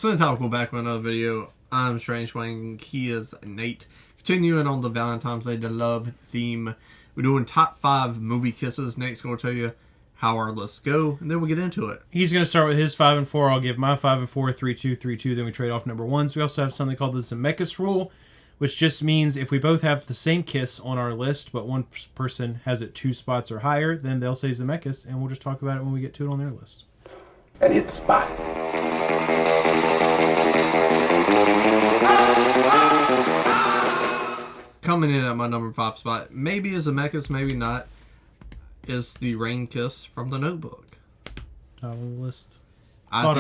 Topical back with another video. I'm Strange Wang. He is Nate. Continuing on the Valentine's Day to Love theme. We're doing top 5 movie kisses. Nate's going to tell you how our lists go, and then we'll get into it. He's going to start with his 5 and 4. I'll give my 5 and 4, 3-2, 3-2. Then we trade off number 1s. We also have something called the Zemeckis rule, which just means if we both have the same kiss on our list, but one person has it 2 spots or higher, then they'll say Zemeckis, and we'll just talk about it when we get to it on their list. And hit the spot. Coming in at my number 5 spot, maybe is Zemeckis, maybe not, is the rain kiss from The Notebook. Not on the list. I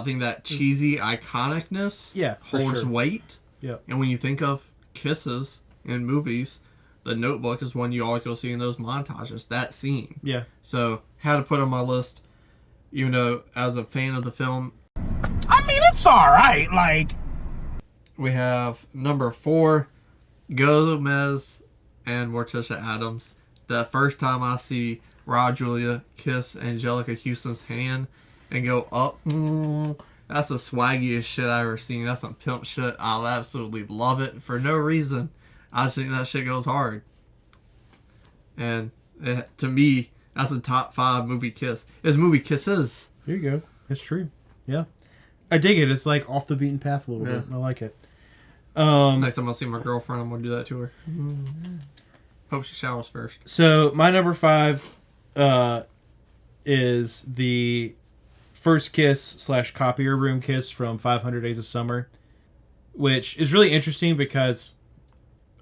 think that cheesy iconicness holds weight. Yeah. And when you think of kisses in movies, The Notebook is one you always go see in those montages, that scene. Yeah. So, had to put on my list, even though as a fan of the film, I mean, it's alright, like... We have number 4, Gomez and Morticia Addams. The first time I see Raw Julia kiss Angelica Houston's hand and go up, that's the swaggiest shit I've ever seen. That's some pimp shit. I'll absolutely love it for no reason. I just think that shit goes hard. And to me, that's a top 5 movie kiss. It's movie kisses. Here you go. It's true. Yeah. I dig it. It's like off the beaten path a little bit. I like it. Next time I see my girlfriend, I'm going to do that to her. Hope she showers first. So, my number 5 is the first kiss / copier room kiss from 500 Days of Summer, which is really interesting because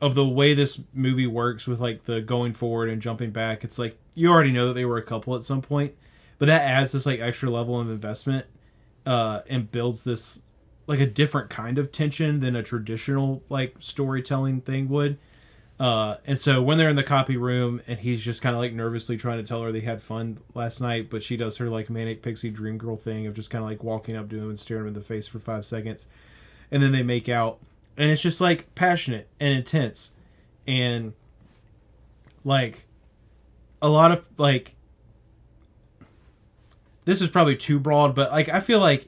of the way this movie works with like the going forward and jumping back. It's like you already know that they were a couple at some point, but that adds this like extra level of investment and builds this like a different kind of tension than a traditional like storytelling thing would. And so when they're in the copy room and he's just kind of like nervously trying to tell her they had fun last night, but she does her like manic pixie dream girl thing of just kind of like walking up to him and staring him in the face for 5 seconds. And then they make out and it's just like passionate and intense. And like a lot of like, this is probably too broad, but like, I feel like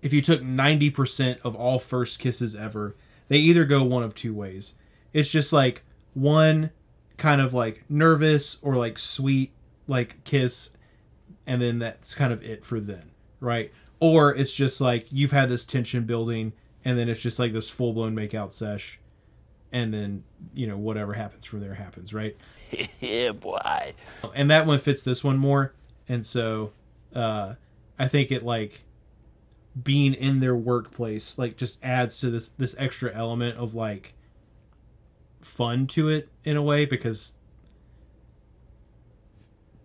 if you took 90% of all first kisses ever, they either go one of 2 ways. It's just like one kind of like nervous or like sweet like kiss, and then that's kind of it for then, right? Or it's just like you've had this tension building, and then it's just like this full blown makeout sesh, and then whatever happens from there happens, right? Yeah, boy. And that one fits this one more, and so I think it like being in their workplace like just adds to this extra element of like fun to it in a way, because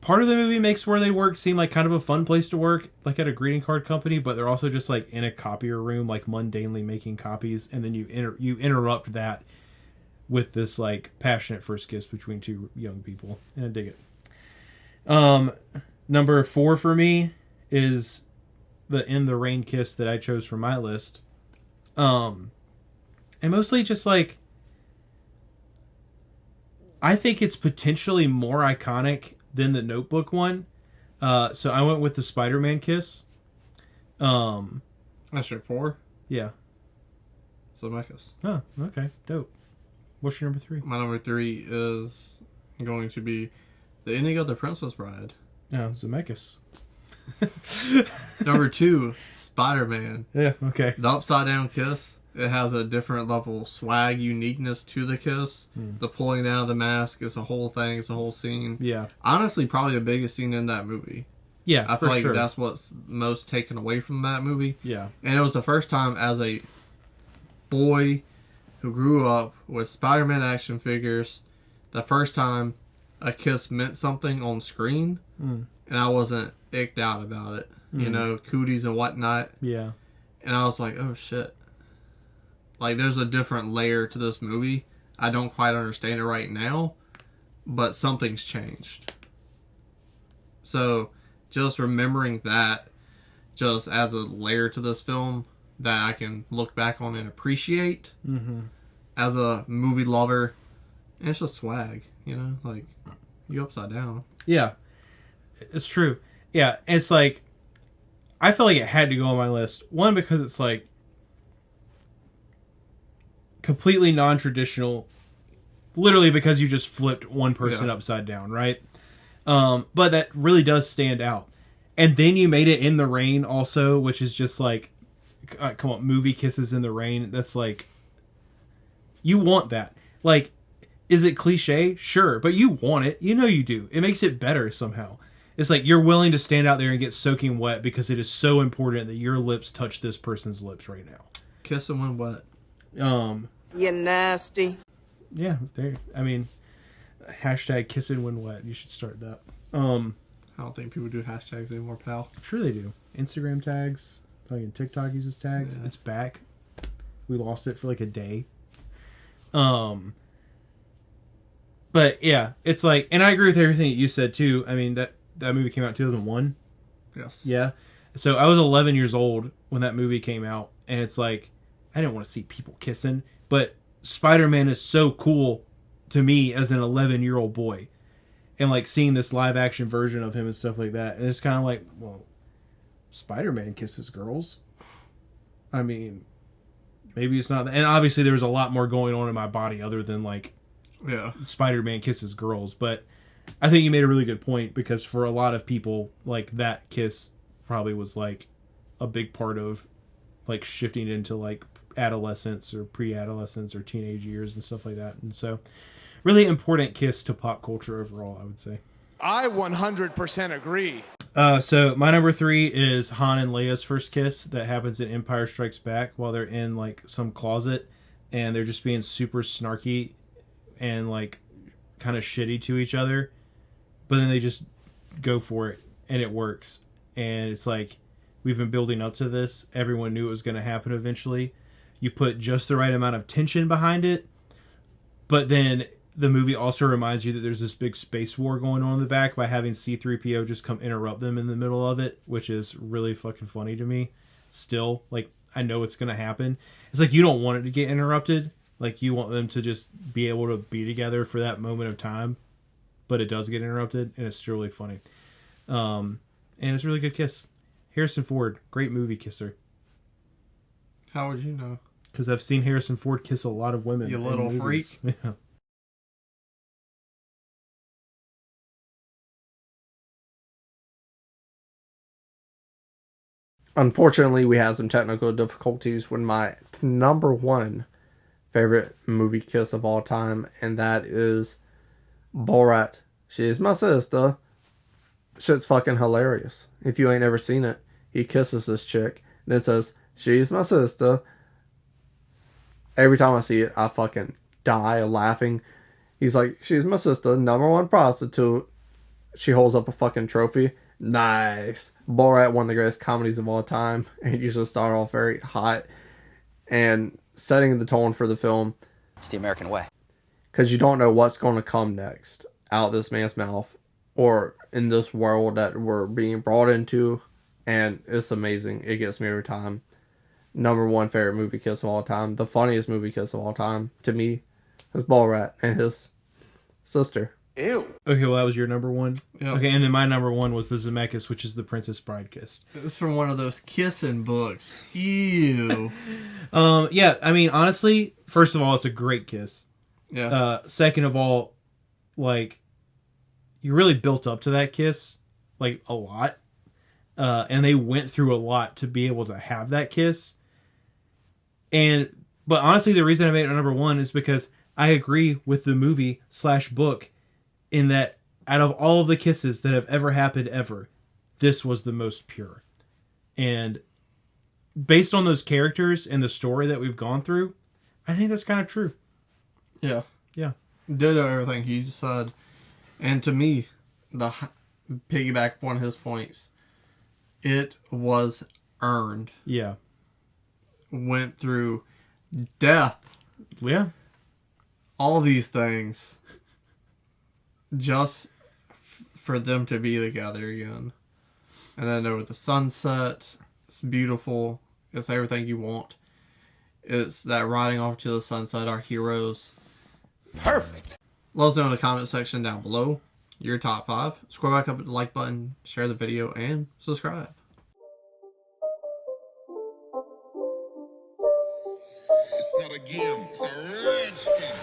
part of the movie makes where they work seem like kind of a fun place to work, like at a greeting card company, but they're also just like in a copier room, like mundanely making copies, and then you interrupt that with this like passionate first kiss between 2 young people, and I dig it. Number 4 for me is the In the Rain kiss that I chose for my list, and mostly just like I think it's potentially more iconic than the Notebook one. So I went with the Spider-Man kiss. That's your 4? Yeah. Zemeckis. Oh, okay. Dope. What's your number 3? My number 3 is going to be the ending of The Princess Bride. Oh, Zemeckis. Number 2, Spider-Man. Yeah, okay. The upside down kiss. It has a different level of swag, uniqueness to the kiss. The pulling down of the mask is a whole thing. It's a whole scene. Yeah. Honestly, probably the biggest scene in that movie. Yeah, I feel like sure. that's what's most taken away from that movie. Yeah. And it was the first time as a boy who grew up with Spider-Man action figures, the first time a kiss meant something on screen, and I wasn't icked out about it. Cooties and whatnot. Yeah. And I was like, oh shit. Like, there's a different layer to this movie. I don't quite understand it right now, but something's changed. So, just remembering that just adds a layer to this film that I can look back on and appreciate as a movie lover. And it's just swag, like, you upside down. Yeah. It's true. Yeah, it's like I felt like it had to go on my list. One, because it's like completely non-traditional, literally because you just flipped one person upside down, right? But that really does stand out. And then you made it in the rain also, which is just like, come on, movie kisses in the rain. That's like, you want that. Like, is it cliche? Sure, but you want it. You know you do. It makes it better somehow. It's like you're willing to stand out there and get soaking wet because it is so important that your lips touch this person's lips right now. Kissing when wet. You nasty. Yeah, there. I mean, hashtag kissing when wet. You should start that. I don't think people do hashtags anymore, pal. Sure they do. Instagram tags. Fucking TikTok uses tags. Yeah. It's back. We lost it for like a day. But yeah, it's like, and I agree with everything that you said too. I mean, that movie came out in 2001. Yes. Yeah. So I was 11 years old when that movie came out, and it's like, I didn't want to see people kissing, but Spider-Man is so cool to me as an 11-year-old boy. And like seeing this live action version of him and stuff like that. And it's kind of like, well, Spider-Man kisses girls. I mean, maybe it's not. And obviously there was a lot more going on in my body other than like Spider-Man kisses girls. But I think you made a really good point, because for a lot of people, like that kiss probably was like a big part of like shifting into like adolescence or pre-adolescence or teenage years and stuff like that. And so really important kiss to pop culture overall, I would say. I 100% agree. So my number 3 is Han and Leia's first kiss that happens in Empire Strikes Back while they're in like some closet and they're just being super snarky and like kind of shitty to each other, but then they just go for it and it works. And it's like, we've been building up to this. Everyone knew it was going to happen eventually. You put just the right amount of tension behind it, but then the movie also reminds you that there's this big space war going on in the back by having C-3PO just come interrupt them in the middle of it, which is really fucking funny to me. Still, like, I know it's going to happen. It's like you don't want it to get interrupted. Like, you want them to just be able to be together for that moment of time, but it does get interrupted, and it's still really funny. And it's a really good kiss. Harrison Ford, great movie kisser. How would you know? Because I've seen Harrison Ford kiss a lot of women. You little freak. Yeah. Unfortunately, we had some technical difficulties with my number 1 favorite movie kiss of all time, and that is Borat. She's my sister. Shit's fucking hilarious. If you ain't ever seen it, he kisses this chick, then says, she's my sister. Every time I see it, I fucking die laughing. He's like, she's my sister, number 1 prostitute. She holds up a fucking trophy. Nice. Borat, one of the greatest comedies of all time. And usually start off very hot and setting the tone for the film. It's the American way. Because you don't know what's going to come next out of this man's mouth or in this world that we're being brought into. And it's amazing. It gets me every time. Number 1 favorite movie kiss of all time. The funniest movie kiss of all time to me is Borat and his sister. Ew. Okay, well, that was your number 1? Yep. Okay, and then my number 1 was the Zemeckis, which is the Princess Bride kiss. It's from one of those kissing books. Ew. Yeah, I mean, honestly, first of all, it's a great kiss. Yeah. Second of all, like, you really built up to that kiss, like, a lot. And they went through a lot to be able to have that kiss. But honestly, the reason I made it number 1 is because I agree with the movie / book in that out of all of the kisses that have ever happened ever, this was the most pure. And based on those characters and the story that we've gone through, I think that's kind of true. Yeah. Yeah. Ditto everything he just said. And to me, the piggyback one of his points, it was earned. Yeah. Went through death. Yeah. All these things. Just for them to be together again. And then over the sunset. It's beautiful. It's everything you want. It's that riding off to the sunset, our heroes. Perfect. Let us know in the comment section down below your top 5. Scroll back up at the like button, share the video, and subscribe. game. It's a rich thing.